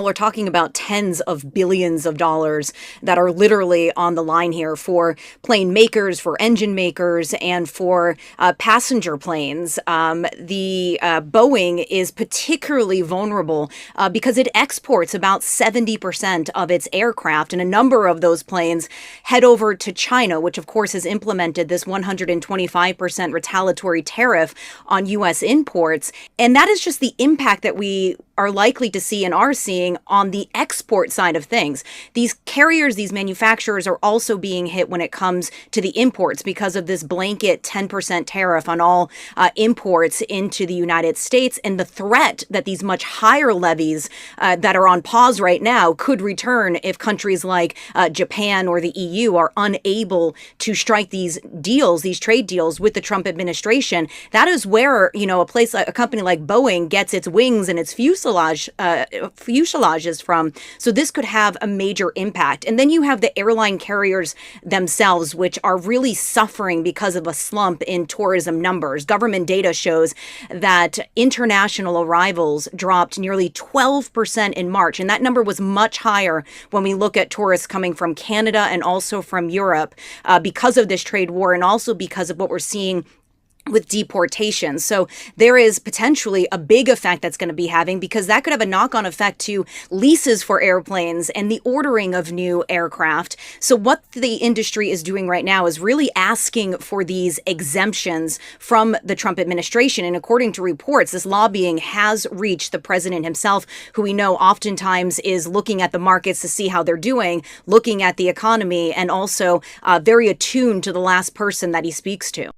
We're talking about tens of billions of dollars that are literally on the line here for plane makers, for engine makers, and for passenger planes. The Boeing is particularly vulnerable because it exports about 70% of its aircraft, and a number of those planes head over to China, which of course has implemented this 125% retaliatory tariff on U.S. imports. And that is just the impact that we are likely to see and are seeing on the export side of things. These carriers, these manufacturers are also being hit when it comes to the imports because of this blanket 10% tariff on all imports into the United States, and the threat that these much higher levies that are on pause right now could return if countries like Japan or the EU are unable to strike these deals, these trade deals with the Trump administration. That is where, a company like Boeing gets its wings and its fuselages from. So this could have a major impact. And then you have the airline carriers themselves, which are really suffering because of a slump in tourism numbers. Government data shows that international arrivals dropped nearly 12% in March. And that number was much higher when we look at tourists coming from Canada and also from Europe because of this trade war, and also because of what we're seeing with deportation. So there is potentially a big effect that's going to be having, because that could have a knock-on effect to leases for airplanes and the ordering of new aircraft. So what the industry is doing right now is really asking for these exemptions from the Trump administration. And according to reports, this lobbying has reached the president himself, who we know oftentimes is looking at the markets to see how they're doing, looking at the economy, and also very attuned to the last person that he speaks to.